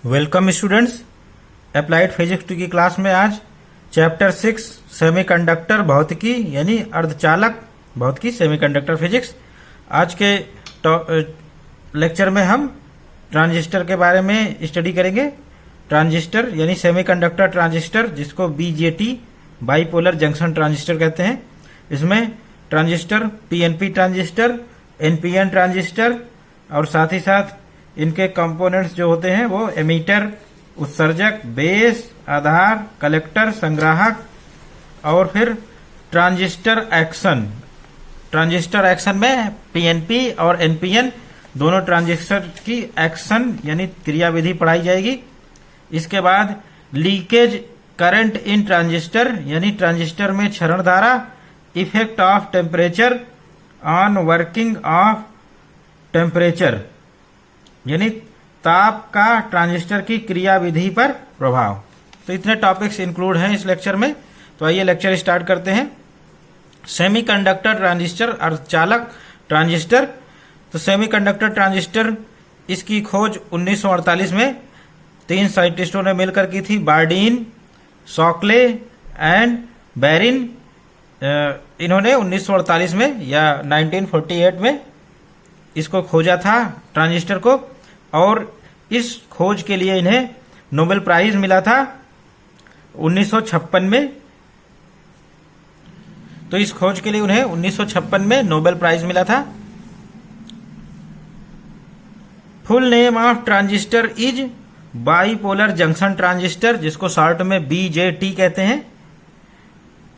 Welcome students. Applied physics की class में आज चैप्टर 6 सेमीकंडक्टर भौतिकी यानी अर्धचालक भौतिकी सेमीकंडक्टर फिजिक्स। आज के लेक्चर में हम ट्रांजिस्टर के बारे में स्टडी करेंगे। ट्रांजिस्टर यानी सेमीकंडक्टर ट्रांजिस्टर, जिसको बीजेटी बाइपोलर जंक्शन ट्रांजिस्टर कहते हैं। इसमें transistor PNP transistor, NPN transistor और साथ ही साथ इनके कंपोनेंट्स जो होते हैं वो एमीटर, उत्सर्जक, बेस, आधार, कलेक्टर, संग्राहक और फिर ट्रांजिस्टर एक्शन। ट्रांजिस्टर एक्शन में पीएनपी और एनपीएन दोनों ट्रांजिस्टर की एक्शन यानी क्रियाविधि पढ़ाई जाएगी। इसके बाद लीकेज करंट इन ट्रांजिस्टर यानी ट्रांजिस्टर में क्षरण धारा, effect of temperature on working of temperature यानी ताप का ट्रांजिस्टर की क्रियाविधि पर प्रभाव। तो इतने टॉपिक्स इंक्लूड हैं इस लेक्चर में। तो आइए लेक्चर स्टार्ट करते हैं। सेमीकंडक्टर ट्रांजिस्टर अर्धचालक ट्रांजिस्टर। तो सेमीकंडक्टर ट्रांजिस्टर इसकी खोज 1948 में 3 साइंटिस्टों ने मिलकर की थी, बार्डीन, शॉकले एंड बैरिन। इन्होंने 1948 में या 1948 में इसको खोजा था ट्रांजिस्टर को, और इस खोज के लिए इन्हें नोबेल प्राइज मिला था 1956 में। तो इस खोज के लिए उन्हें 1956 में नोबेल प्राइज मिला था। Full name of transistor is bipolar junction transistor, जिसको शॉर्ट में बीजेटी कहते हैं।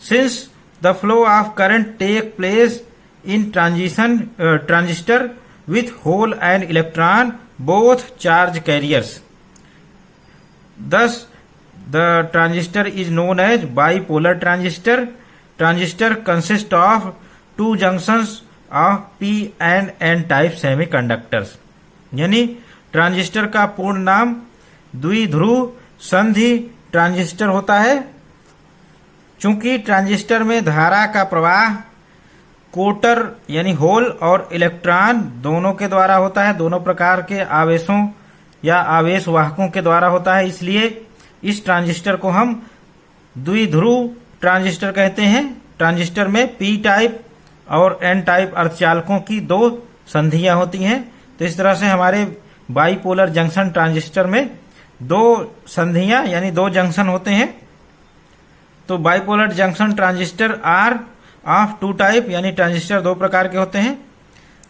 Since the flow of current take place in transistor with hole and electron both charge carriers, thus the transistor is known as bipolar transistor. Transistor consists of two junctions of p and n type semiconductors। यानी transistor का पूर्ण नाम द्विध्रुव संधि transistor होता है। चूंकि transistor में धारा का प्रवाह कोटर यानी होल और इलेक्ट्रॉन दोनों के द्वारा होता है, दोनों प्रकार के आवेशों या आवेश वाहकों के द्वारा होता है, इसलिए इस ट्रांजिस्टर को हम द्विध्रुव ट्रांजिस्टर कहते हैं। ट्रांजिस्टर में पी टाइप और एन टाइप अर्धचालकों की 2 संधियां होती हैं। तो इस तरह से हमारे बाइपोलर जंक्शन ट्रांजिस्टर में 2 संधियां यानी 2 जंक्शन होते हैं। तो bipolar junction transistor are of 2 type यानी ट्रांजिस्टर 2 प्रकार के होते हैं।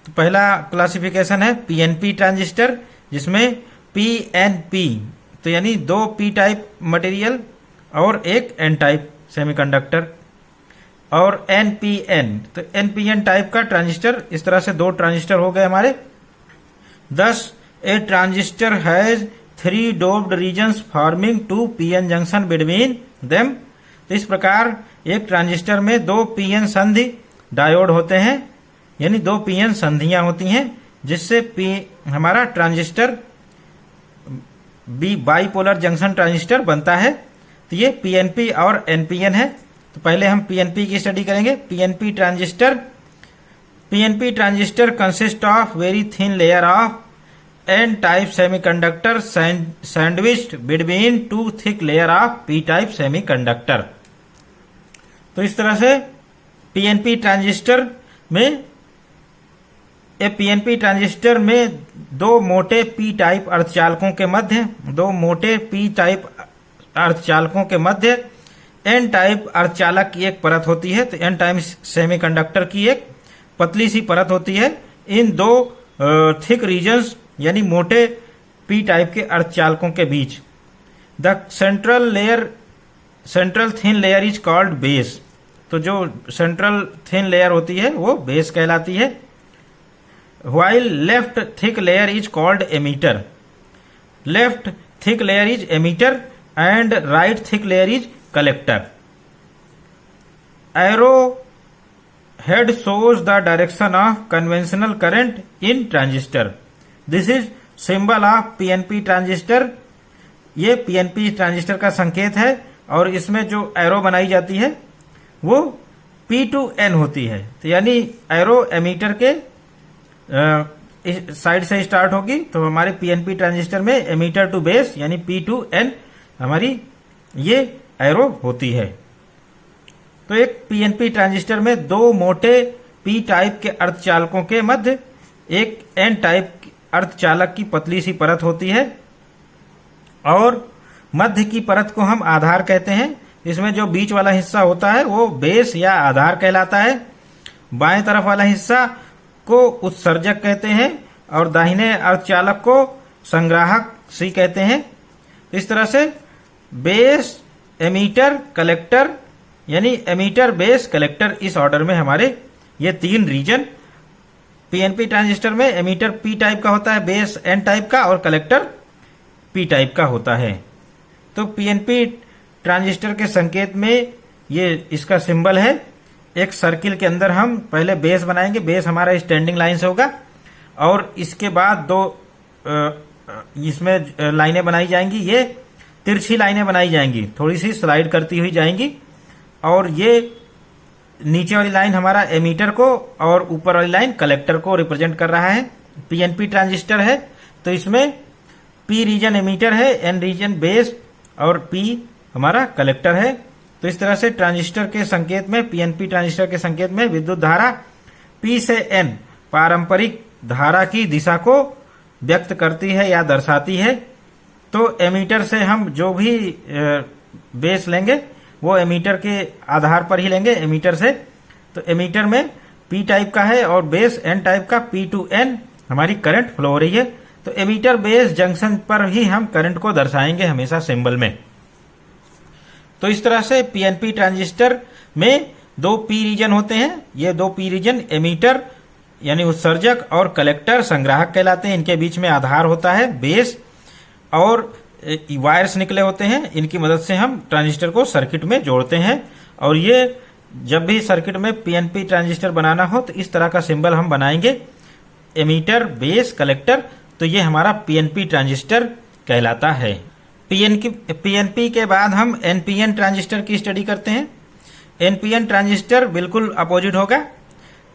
तो पहला क्लासिफिकेशन है पीएनपी ट्रांजिस्टर, जिसमें पीएनपी तो यानी 2 पी टाइप मटेरियल और 1 एन टाइप सेमीकंडक्टर, और एनपीएन तो एनपीएन टाइप का ट्रांजिस्टर। इस तरह से 2 ट्रांजिस्टर हो गए हमारे। Thus a transistor has 3 doped regions forming 2 PN junction between them. तो इस प्रकार एक ट्रांजिस्टर में 2 पीएन संधि डायोड होते हैं, यानी 2 पीएन संधियां होती हैं, जिससे हमारा ट्रांजिस्टर बाइपोलर जंक्शन ट्रांजिस्टर बनता है। तो ये पीएनपी और एनपीएन है। तो पहले हम पीएनपी की स्टडी करेंगे। PNP transistor consist of very thin layer of N type semiconductor sandwiched between 2 thick layer of P type semiconductor. तो इस तरह से पीएनपी ट्रांजिस्टर में 2 मोटे पी टाइप अर्धचालकों के मध्य एन टाइप अर्धचालक की एक परत होती है। तो एन टाइप सेमीकंडक्टर की एक पतली सी परत होती है इन 2 थिक रीजन्स यानी मोटे पी टाइप के अर्धचालकों के बीच। The central thin layer is called base. तो जो सेंट्रल थिन लेयर होती है वो बेस कहलाती है। While left thick layer is called emitter. Left thick layer is emitter and right thick layer is collector. Arrow head shows the direction of conventional current in transistor. This is symbol of PNP transistor. ये PNP transistor का संकेत है, और इसमें जो arrow बनाई जाती है वो P to N होती है। तो यानी एरो एमीटर के इस साइड से स्टार्ट होगी तो हमारे पीएनपी ट्रांजिस्टर में एमीटर टू बेस यानी पी टू एन हमारी ये एरो होती है। तो एक पीएनपी ट्रांजिस्टर में दो मोटे पी टाइप के अर्धचालकों के मध्य एक एन टाइप अर्धचालक की पतली सी परत होती है और मध्य की परत को हम आधार कहते हैं। इसमें जो बीच वाला हिस्सा होता है वो बेस या आधार कहलाता है। बाएं तरफ वाला हिस्सा को उत्सर्जक कहते हैं और दाहिने अर्धचालक को संग्राहक सी कहते हैं। इस तरह से बेस, एमीटर, कलेक्टर यानी एमीटर, बेस, कलेक्टर इस ऑर्डर में हमारे ये तीन रीजन पीएनपी ट्रांजिस्टर में एमीटर पी टाइप का होता है, बेस एन टाइप का और कलेक्टर पी टाइप का होता है। तो पीएनपी ट्रांजिस्टर के संकेत में ये इसका सिंबल है। एक सर्किल के अंदर हम पहले बेस बनाएंगे, बेस हमारा स्टैंडिंग लाइन से होगा और इसके बाद दो इसमें लाइनें बनाई जाएंगी, ये तिरछी लाइनें बनाई जाएंगी, थोड़ी सी स्लाइड करती हुई जाएंगी और ये नीचे वाली लाइन हमारा एमीटर को और ऊपर वाली लाइन कलेक्टर को रिप्रेजेंट कर रहा है। पीएनपी ट्रांजिस्टर है तो इसमें पी रीजन एमीटर है, एन रीजन बेस और पी हमारा कलेक्टर है। तो इस तरह से ट्रांजिस्टर के संकेत में, पीएनपी ट्रांजिस्टर के संकेत में विद्युत धारा पी से एन पारंपरिक धारा की दिशा को व्यक्त करती है या दर्शाती है। तो एमीटर से हम जो भी बेस लेंगे वो एमीटर के आधार पर ही लेंगे एमीटर से। तो एमीटर में पी टाइप का है और बेस एन टाइप का, पी टू एन हमारी करंट फ्लो हो रही है। तो एमीटर बेस जंक्शन पर ही हम करंट को दर्शाएंगे हमेशा सिंबल में। तो इस तरह से पीएनपी ट्रांजिस्टर में दो पी रीजन होते हैं। ये दो पी रीजन एमीटर यानी उत्सर्जक और कलेक्टर संग्राहक कहलाते हैं। इनके बीच में आधार होता है बेस और वायर्स निकले होते हैं। इनकी मदद से हम ट्रांजिस्टर को सर्किट में जोड़ते हैं और ये जब भी सर्किट में पीएनपी ट्रांजिस्टर बनाना हो तो इस तरह का सिंबल हम बनाएंगे, एमीटर, बेस, कलेक्टर। तो ये हमारा पीएनपी ट्रांजिस्टर कहलाता है। पीएनपी के बाद हम एनपीएन ट्रांजिस्टर की स्टडी करते हैं। एनपीएन ट्रांजिस्टर बिल्कुल अपोजिट होगा।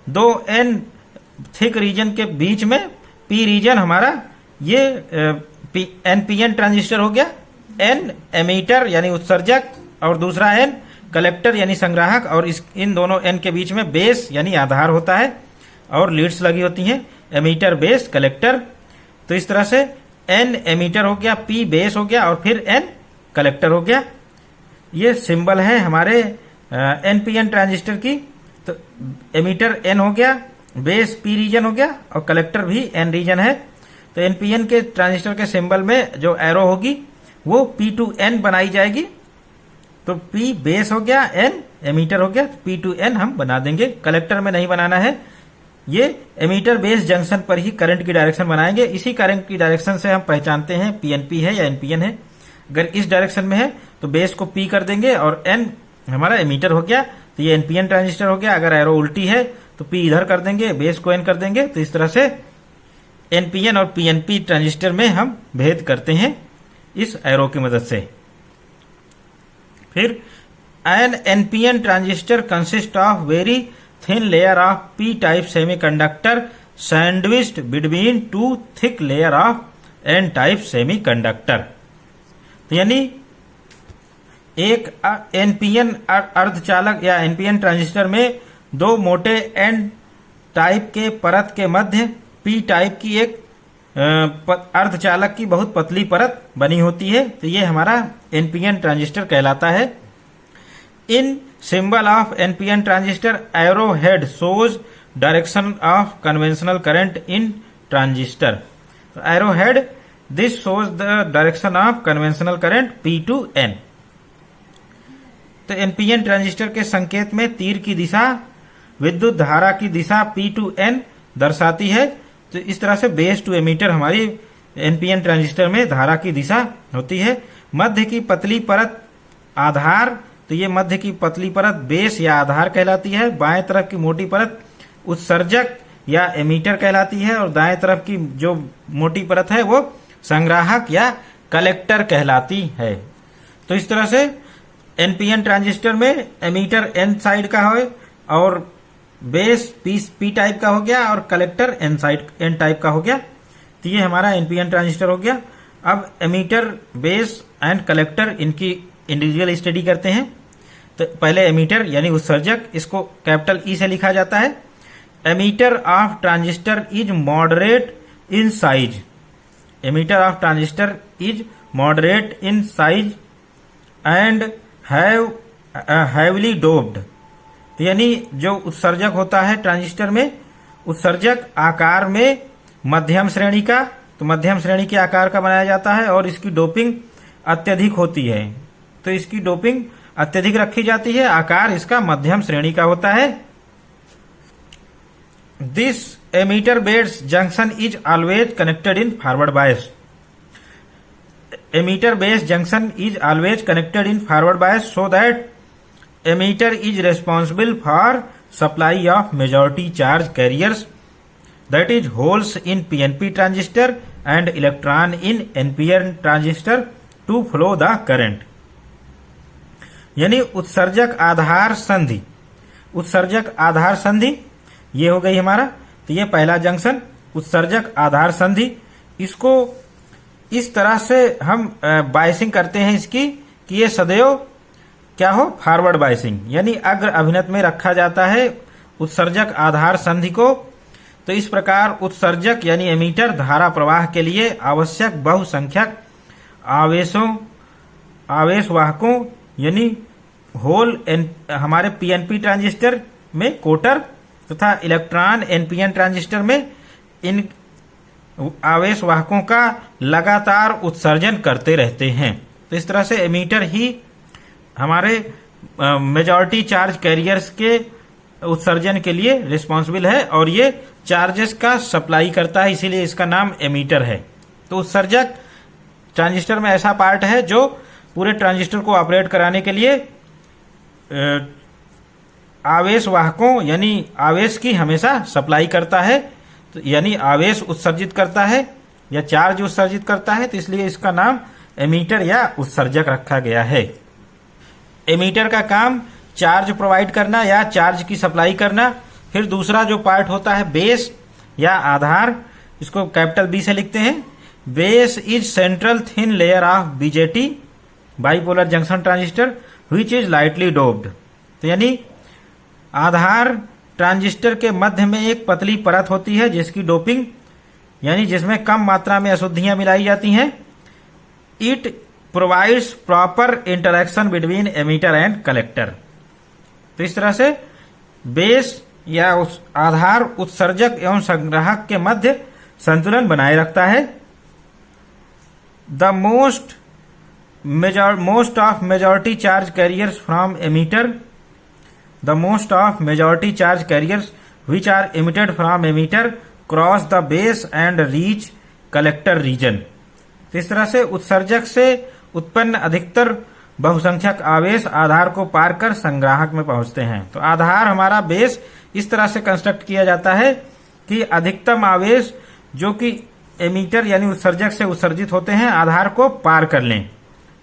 दो एन थिक रीजन के बीच में पी रीजन हमारा ये एनपीएन ट्रांजिस्टर हो गया। एन एमीटर यानी उत्सर्जक और दूसरा एन कलेक्टर यानी संग्राहक और इन दोनों एन के बीच में बेस यानी आधार होता है और लीड्स लगी होती हैं, एमीटर, बेस, कलेक्टर। तो इस तरह से एन एमीटर हो गया, पी बेस हो गया और फिर एन कलेक्टर हो गया। ये सिंबल है हमारे एनपीएन ट्रांजिस्टर की। तो एमीटर एन हो गया, बेस पी रीजन हो गया और कलेक्टर भी एन रीजन है। तो एनपीएन के ट्रांजिस्टर के सिंबल में जो एरो होगी वो पी टू एन बनाई जाएगी। तो पी बेस हो गया, एन एमीटर हो गया, पी टू एन हम बना देंगे। कलेक्टर में नहीं बनाना है। ये एमीटर बेस जंक्शन पर ही करंट की डायरेक्शन बनाएंगे। इसी करंट की डायरेक्शन से हम पहचानते हैं पीएनपी है या एनपीएन है। अगर इस डायरेक्शन में है तो बेस को पी कर देंगे और एन हमारा एमीटर हो गया, तो ये एनपीएन ट्रांजिस्टर हो गया। अगर एरो उल्टी है तो पी इधर कर देंगे, बेस को एन कर देंगे। तो इस तरह से एनपीएन और पीएनपी ट्रांजिस्टर में हम भेद करते हैं इस एरो की मदद से। फिर an NPN transistor consist of very thin layer of P type semiconductor sandwiched between two thick layer of N type semiconductor. तो यानी एक एनपीएन अर्धचालक या एनपीएन ट्रांजिस्टर में दो मोटे एन टाइप के परत के मध्य पी टाइप की एक अर्धचालक की बहुत पतली परत बनी होती है। तो ये हमारा एनपीएन ट्रांजिस्टर कहलाता है। इन symbol of NPN transistor arrowhead shows direction of conventional current in transistor. So arrowhead, this shows the direction of conventional current P to N. तो NPN ट्रांजिस्टर के संकेत में तीर की दिशा विद्युत धारा की दिशा P to N दर्शाती है। तो इस तरह से बेस टू एमीटर हमारी NPN ट्रांजिस्टर में धारा की दिशा होती है। मध्य की पतली परत आधार, तो ये मध्य की पतली परत बेस या आधार कहलाती है। बाएं तरफ की मोटी परत उत्सर्जक या एमीटर कहलाती है और दाएं तरफ की जो मोटी परत है वो संग्राहक या कलेक्टर कहलाती है। तो इस तरह से एनपीएन ट्रांजिस्टर में एमीटर एन साइड का है और बेस पी टाइप का हो गया और कलेक्टर एन टाइप का हो गया। तो ये हमारा एनपीएन ट्रांजिस्टर हो गया। अब एमीटर, बेस एंड कलेक्टर, इनकी इंडिविजुअल स्टडी करते हैं। तो पहले एमीटर यानी उत्सर्जक, इसको कैपिटल ई से लिखा जाता है। Emitter of transistor is moderate in size. Emitter of transistor is moderate in size and heavily doped. तो यानी जो उत्सर्जक होता है ट्रांजिस्टर में, उत्सर्जक आकार में मध्यम श्रेणी का, तो मध्यम श्रेणी के आकार का बनाया जाता है और इसकी डोपिंग अत्यधिक होती है। तो इसकी डोपिंग अत्यधिक रखी जाती है, आकार इसका मध्यम श्रेणी का होता है। This emitter base junction is always connected in forward bias. Emitter base junction is always connected in forward bias so that emitter is responsible for supply of majority charge carriers, that is holes in PNP transistor and electron in NPN transistor to flow the current। यानी उत्सर्जक आधार संधि, उत्सर्जक आधार संधि ये हो गई हमारा। तो ये पहला जंक्शन उत्सर्जक आधार संधि, इसको इस तरह से हम बायसिंग करते हैं इसकी कि ये सदैव क्या हो, फॉरवर्ड बायसिंग, यानी अग्र अभिनत में रखा जाता है उत्सर्जक आधार संधि को। तो इस प्रकार उत्सर्जक यानी एमीटर धारा प्रवाह के लिए आवश्यक बहुसंख्यक आवेश वाहकों यानी होल हमारे पीएनपी ट्रांजिस्टर में कोटर तथा इलेक्ट्रॉन एनपीएन ट्रांजिस्टर में इन आवेश वाहकों का लगातार उत्सर्जन करते रहते हैं। तो इस तरह से एमीटर ही हमारे मेजॉरिटी चार्ज कैरियर्स के उत्सर्जन के लिए रिस्पॉन्सिबल है और ये चार्जेस का सप्लाई करता है, इसीलिए इसका नाम एमीटर है। तो उत्सर्जक ट्रांजिस्टर में ऐसा पार्ट है जो पूरे ट्रांजिस्टर को ऑपरेट कराने के लिए आवेश वाहकों यानी आवेश की हमेशा सप्लाई करता है, तो यानी आवेश उत्सर्जित करता है या चार्ज उत्सर्जित करता है। तो इसलिए इसका नाम एमीटर या उत्सर्जक रखा गया है। एमीटर का काम चार्ज प्रोवाइड करना या चार्ज की सप्लाई करना। फिर दूसरा जो पार्ट होता है बेस या आधार, इसको कैपिटल बी से लिखते हैं। Base is central thin layer of BJT bipolar junction transistor which is lightly doped. तो यानी आधार ट्रांजिस्टर के मध्य में एक पतली परत होती है जिसकी डोपिंग यानी जिसमें कम मात्रा में अशुद्धियां मिलाई जाती हैं। It provides proper interaction between emitter and collector. तो इस तरह से बेस या उस आधार उत्सर्जक एवं संग्राहक के मध्य संतुलन बनाए रखता है। The most of majority charge carriers from emitter, the most of majority charge carriers which are emitted from emitter cross the base and reach collector region. तो इस तरह से उत्सर्जक से उत्पन्न अधिकतर बहुसंख्यक आवेश आधार को पार कर संग्राहक में पहुंचते हैं। तो आधार हमारा बेस इस तरह से कंस्ट्रक्ट किया जाता है कि अधिकतम आवेश जो कि एमीटर यानी उत्सर्जक से उत्सर्जित होते हैं आधार को पार कर लें।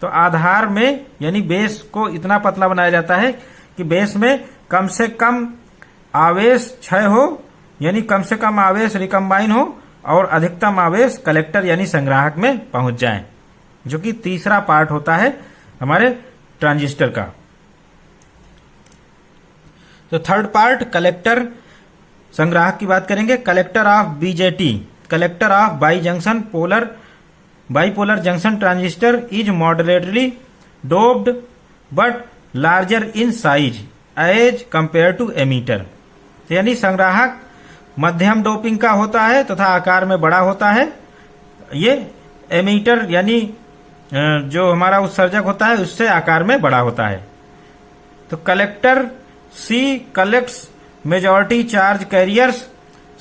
तो आधार में यानी बेस को इतना पतला बनाया जाता है कि बेस में कम से कम आवेश क्षय हो यानी कम से कम आवेश रिकम्बाइन हो और अधिकतम आवेश कलेक्टर यानी संग्राहक में पहुंच जाए, जो कि तीसरा पार्ट होता है हमारे ट्रांजिस्टर का। तो थर्ड पार्ट कलेक्टर संग्राहक की बात करेंगे। Collector of BJT, collector of bipolar junction transistor is moderately doped but larger in size as compare to emitter. तो यानी संग्राहक मध्यम डोपिंग का होता है तथा आकार में बड़ा होता है। ये एमीटर यानी जो हमारा उत्सर्जक होता है उससे आकार में बड़ा होता है। तो collector C collects majority charge carriers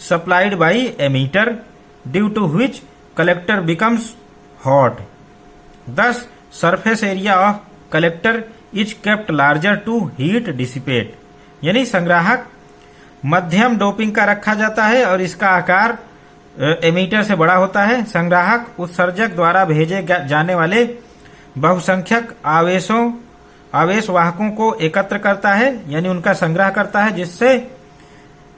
supplied by emitter due to which collector becomes hot. Thus surface area of collector is kept larger to heat dissipate. यानी संग्राहक मध्यम डोपिंग का रखा जाता है और इसका आकार एमीटर से बड़ा होता है। संग्राहक उत्सर्जक द्वारा भेजे जाने वाले बहुसंख्यक आवेश वाहकों को एकत्र करता है यानी उनका संग्रह करता है, जिससे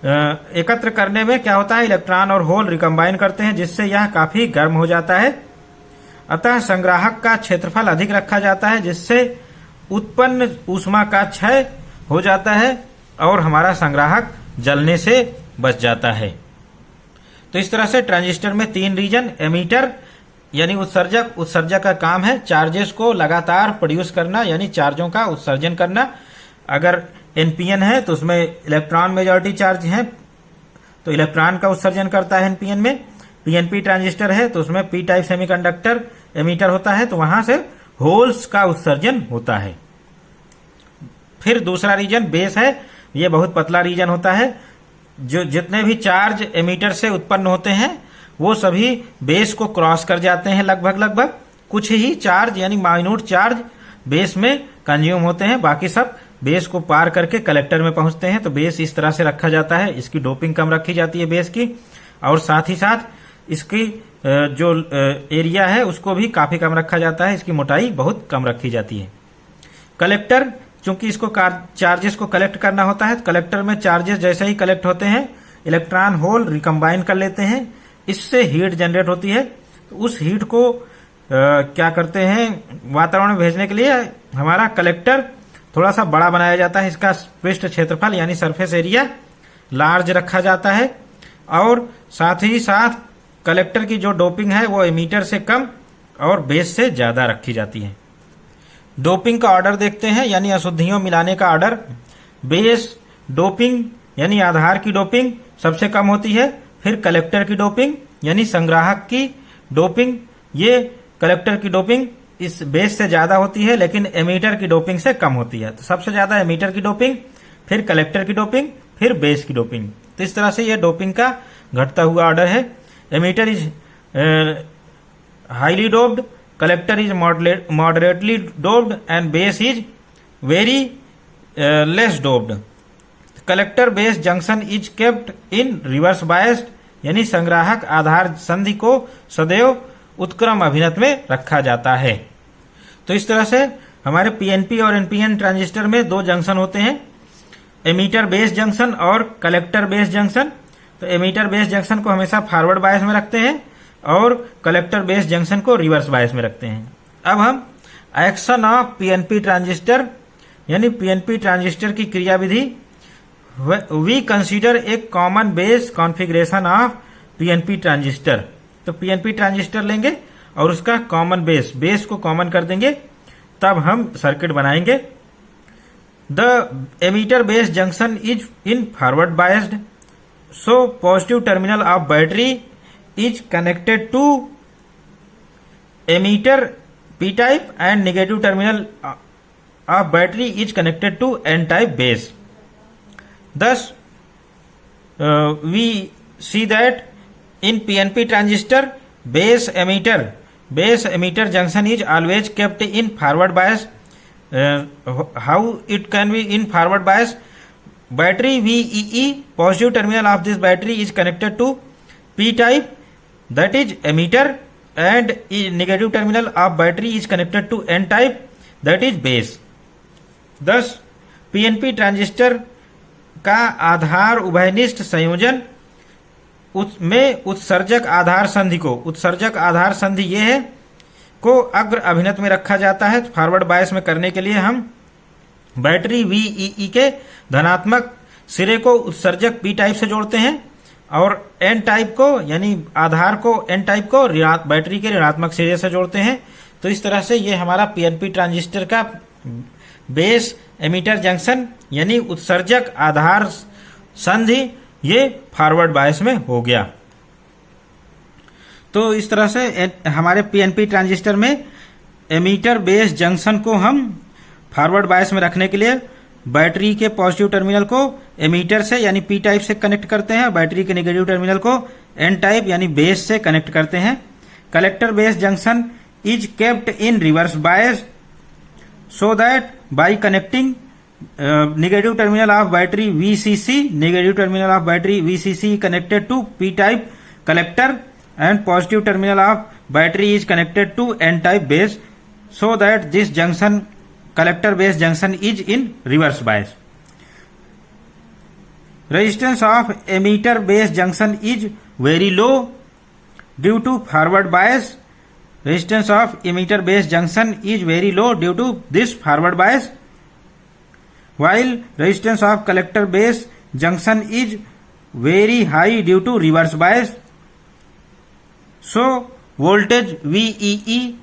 एकत्र करने में क्या होता है, इलेक्ट्रॉन और होल रिकम्बाइन करते हैं, जिससे यह काफी गर्म हो जाता है। अतः संग्राहक का क्षेत्रफल अधिक रखा जाता है, जिससे उत्पन्न ऊष्मा का क्षय हो जाता है और हमारा संग्राहक जलने से बच जाता है। तो इस तरह से ट्रांजिस्टर में 3 रीजन, एमीटर यानी उत्सर्जक, उत्सर्जक का काम है चार्जेस को लगातार प्रोड्यूस करना यानी चार्जों का उत्सर्जन करना। अगर एनपीएन है तो उसमें इलेक्ट्रॉन मेजॉरिटी चार्ज है तो इलेक्ट्रॉन का उत्सर्जन करता है एनपीएन में। पीएनपी ट्रांजिस्टर है तो उसमें पी टाइप सेमीकंडक्टर एमीटर होता है तो वहां से होल्स का उत्सर्जन होता है। फिर दूसरा रीजन बेस है, ये बहुत पतला रीजन होता है। जो जितने भी चार्ज एमीटर से उत्पन्न होते हैं वो सभी बेस को क्रॉस कर जाते हैं लगभग। कुछ ही चार्ज यानी माइन्यूट चार्ज बेस में कंज्यूम होते हैं, बाकी सब बेस को पार करके कलेक्टर में पहुंचते हैं। तो बेस इस तरह से रखा जाता है, इसकी डोपिंग कम रखी जाती है बेस की, और साथ ही साथ इसकी जो एरिया है उसको भी काफी कम रखा जाता है, इसकी मोटाई बहुत कम रखी जाती है। कलेक्टर, चूंकि इसको चार्जेस को कलेक्ट करना होता है, तो कलेक्टर में चार्जेस जैसे ही कलेक्ट होते हैं इलेक्ट्रॉन होल रिकम्बाइन कर लेते हैं, इससे हीट जनरेट होती है। तो उस हीट को क्या करते हैं, वातावरण में भेजने के लिए हमारा कलेक्टर थोड़ा सा बड़ा बनाया जाता है, इसका पृष्ठ क्षेत्रफल यानी सरफेस एरिया लार्ज रखा जाता है, और साथ ही साथ कलेक्टर की जो डोपिंग है वो एमीटर से कम और बेस से ज्यादा रखी जाती है। डोपिंग का ऑर्डर देखते हैं, यानी अशुद्धियों मिलाने का ऑर्डर। बेस डोपिंग यानी आधार की डोपिंग सबसे कम होती है, फिर कलेक्टर की डोपिंग यानी संग्राहक की डोपिंग, ये कलेक्टर की डोपिंग इस बेस से ज्यादा होती है लेकिन एमीटर की डोपिंग से कम होती है। तो सबसे ज्यादा एमीटर की डोपिंग, फिर कलेक्टर की डोपिंग, फिर बेस की डोपिंग। तो इस तरह से यह डोपिंग का घटता हुआ ऑर्डर है। Emitter is highly doped, collector is moderately doped and base is very less doped. Collector base junction is kept in reverse biased, यानी संग्राहक आधार संधि को सदैव उत्क्रम अभिनत में रखा जाता है। तो इस तरह से हमारे पीएनपी और एनपीएन ट्रांजिस्टर में 2 जंक्शन होते हैं, एमीटर बेस जंक्शन और कलेक्टर बेस जंक्शन। तो एमीटर बेस जंक्शन को हमेशा फॉरवर्ड बायस में रखते हैं और कलेक्टर बेस जंक्शन को रिवर्स बायस में रखते हैं। अब हम एक्शन ऑफ पीएनपी ट्रांजिस्टर यानी पीएनपी ट्रांजिस्टर की क्रियाविधि, we consider a common base configuration of PNP transistor. तो पीएनपी ट्रांजिस्टर लेंगे और उसका कॉमन बेस को कॉमन कर देंगे, तब हम सर्किट बनाएंगे। The emitter base junction is in forward biased, so positive terminal of battery is connected to emitter p type and negative terminal of battery is connected to n type base. Thus we see that in PNP transistor base emitter junction is always kept in forward bias. How it can be in forward bias? Battery VEE, positive terminal of this battery is connected to p type, that is emitter, and negative terminal of battery is connected to n type, that is base. Thus PNP transistor का आधार उभयनिष्ठ संयोजन में उत्सर्जक आधार संधि ये है को अग्र अभिनत में रखा जाता है। तो फॉरवर्ड बायस में करने के लिए हम बैटरी VEE के धनात्मक सिरे को उत्सर्जक p टाइप से जोड़ते हैं और n टाइप को यानी आधार को n टाइप को बैटरी के ऋणात्मक सिरे से जोड़ते हैं। तो इस तरह से ये हमारा पीएनपी ट्रांजिस्टर का बेस एमीटर जंक्शन यानी उत्सर्जक आधार संधि ये फॉरवर्ड बायस में हो गया। तो इस तरह से हमारे पीएनपी ट्रांजिस्टर में एमीटर बेस जंक्शन को हम फॉरवर्ड बायस में रखने के लिए बैटरी के पॉजिटिव टर्मिनल को एमीटर से यानी पी टाइप से कनेक्ट करते हैं, बैटरी के नेगेटिव टर्मिनल को एन टाइप यानी बेस से कनेक्ट करते हैं। Collector base junction is kept in reverse bias so that by connecting negative terminal of battery VCC connected to P type collector and positive terminal of battery is connected to n type base so that this collector base junction is in reverse bias. resistance of emitter base junction is very low due to forward bias. Resistance of emitter base junction is very low due to this forward bias, while resistance of collector base junction is very high due to reverse bias. So voltage VEE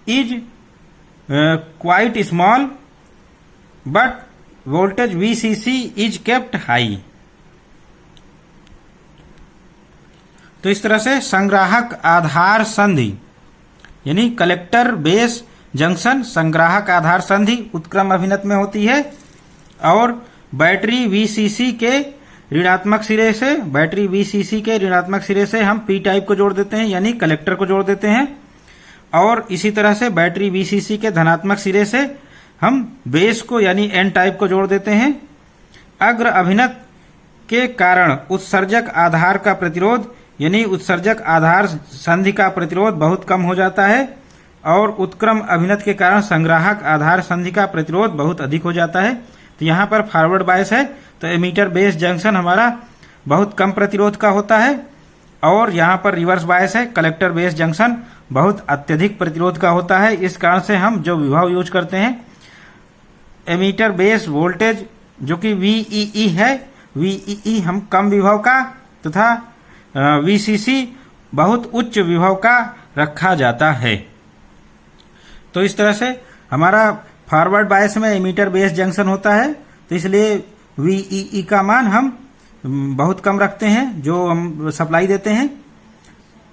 is quite small, but voltage VCC is kept high. तो इस तरह से संग्राहक आधार संधि यानी collector base junction संग्राहक आधार संधि उत्क्रम अभिनत में होती है, और बैटरी VCC के ऋणात्मक सिरे से हम पी टाइप को जोड़ देते हैं यानी कलेक्टर को जोड़ देते हैं, और इसी तरह से बैटरी VCC के धनात्मक सिरे से हम बेस को यानी एन टाइप को जोड़ देते हैं। अग्र अभिनत के कारण उत्सर्जक आधार का प्रतिरोध यानी उत्सर्जक आधार संधि का प्रतिरोध बहुत कम हो जाता है, और उत्क्रम अभिनत के कारण संग्राहक आधार संधि का प्रतिरोध बहुत अधिक हो जाता है। तो यहाँ पर फॉरवर्ड बायस है तो एमीटर बेस जंक्शन हमारा बहुत कम प्रतिरोध का होता है, और यहाँ पर रिवर्स बायस है कलेक्टर बेस जंक्शन बहुत अत्यधिक प्रतिरोध का होता है। इस कारण से हम जो विभव यूज करते हैं एमीटर बेस वोल्टेज जो कि VEE है, VEE हम कम विभव का तथा VCC बहुत उच्च विभव का रखा जाता है। तो इस तरह से हमारा फॉरवर्ड बायस में एमीटर बेस जंक्शन होता है, तो इसलिए VEE का मान हम बहुत कम रखते हैं। जो हम सप्लाई देते हैं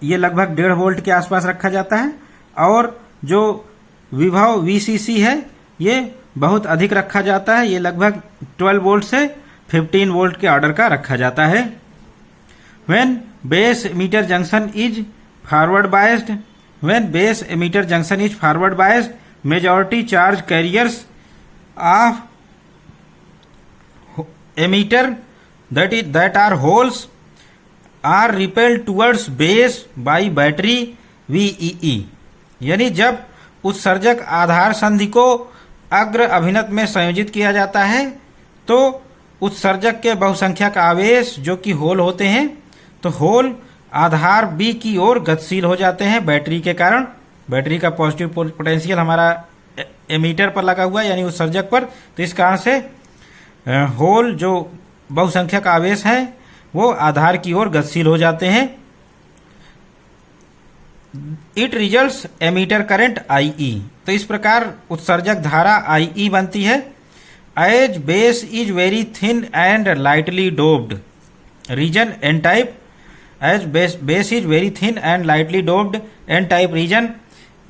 ये लगभग 1.5 वोल्ट के आसपास रखा जाता है, और जो विभव VCC है ये बहुत अधिक रखा जाता है, ये लगभग 12 वोल्ट से 15 वोल्ट के ऑर्डर का रखा जाता है। When base emitter junction is forward biased, majority charge carriers of emitter that are holes are repelled towards base by battery VEE। यानी जब उत्सर्जक आधार संधि को अग्र अभिनत में संयोजित किया जाता है तो उत्सर्जक के बहुसंख्यक आवेश जो कि होल होते हैं, तो होल आधार बी की ओर गतिशील हो जाते हैं बैटरी के कारण। बैटरी का पॉजिटिव पोटेंशियल हमारा एमीटर पर लगा हुआ है यानी उत्सर्जक पर, तो इस कारण से होल जो बहुसंख्यक आवेश है वो आधार की ओर गतिशील हो जाते हैं। It results emitter current IE। तो इस प्रकार उत्सर्जक धारा IE बनती है। As base is very thin and lightly doped region N type, as base is very thin and lightly doped n type region,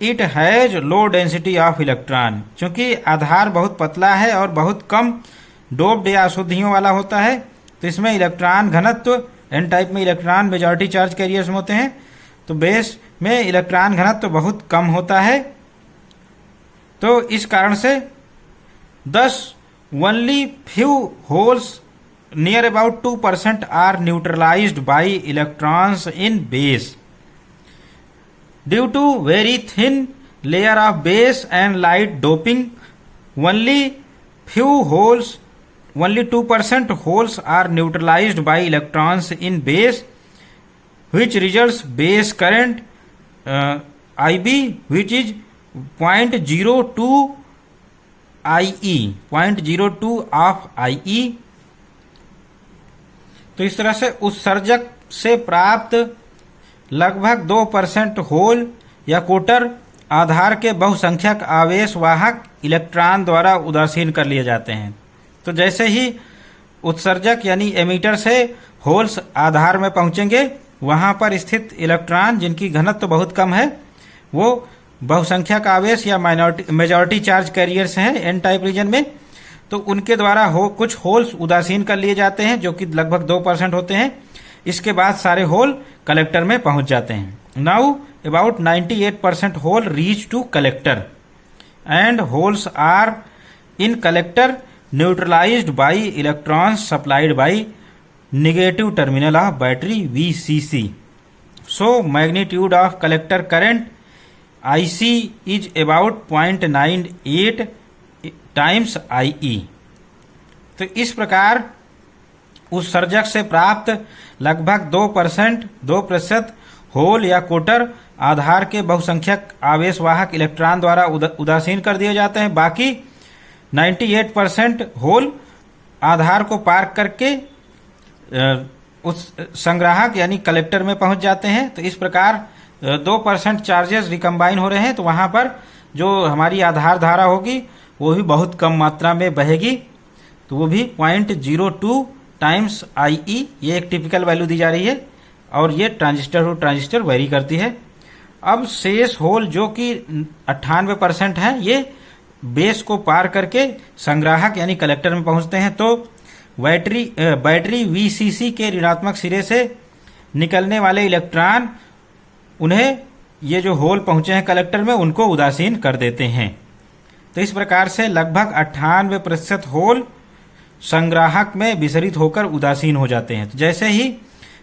it has low density of electron। चूंकि आधार बहुत पतला है और बहुत कम डोप्ड या अशुद्धियों वाला होता है, तो इसमें इलेक्ट्रॉन घनत्व n टाइप में इलेक्ट्रॉन मेजॉरिटी चार्ज कैरियर्स में होते हैं, तो बेस में इलेक्ट्रॉन घनत्व बहुत कम होता है। तो इस कारण से thus only few holes near about 2% are neutralized by electrons in base due to very thin layer of base and light doping। only 2% holes are neutralized by electrons in base, which results base current IB which is 0.02 of IE। तो इस तरह से उत्सर्जक से प्राप्त लगभग 2% whole या कोटर आधार के बहुसंख्यक आवेश वाहक इलेक्ट्रॉन द्वारा उदासीन कर लिए जाते हैं। तो जैसे ही उत्सर्जक यानी एमीटर से होल्स आधार में पहुंचेंगे, वहां पर स्थित इलेक्ट्रॉन जिनकी घनत्व बहुत कम है वो बहुसंख्यक आवेश या मेजॉरिटी चार्ज कैरियर्स हैं एन टाइप रीजन में, तो उनके द्वारा कुछ होल्स उदासीन कर लिए जाते हैं जो कि लगभग 2% होते हैं। इसके बाद सारे होल कलेक्टर में पहुंच जाते हैं। Now about 98% hole reach to collector and holes are in collector neutralized by electrons supplied by negative terminal of battery VCC। So magnitude of collector current IC is about 0.98 times IE। तो इस प्रकार उत्सर्जक से प्राप्त लगभग 2% whole या कोटर आधार के बहुसंख्यक आवेशवाहक इलेक्ट्रॉन द्वारा उदासीन कर दिए जाते हैं। बाकी 98% होल आधार को पार करके उस संग्राहक यानी कलेक्टर में पहुंच जाते हैं। तो इस प्रकार 2% चार्जेस रिकम्बाइन हो रहे हैं, तो वहां पर जो हमारी आधार धारा होगी वो भी बहुत कम मात्रा में बहेगी, तो वो भी 0.02 टाइम्स IE, ये एक टिपिकल वैल्यू दी जा रही है और ये ट्रांजिस्टर टू ट्रांजिस्टर वेरी करती है। अब शेष होल जो कि 98% है, ये बेस को पार करके संग्राहक यानी कलेक्टर में पहुंचते हैं। तो बैटरी VCC के ऋणात्मक सिरे से निकलने वाले इलेक्ट्रॉन उन्हें ये जो होल पहुंचे हैं कलेक्टर में उनको उदासीन कर देते हैं। तो इस प्रकार से लगभग 98% होल संग्राहक में विसरित होकर उदासीन हो जाते हैं। तो जैसे ही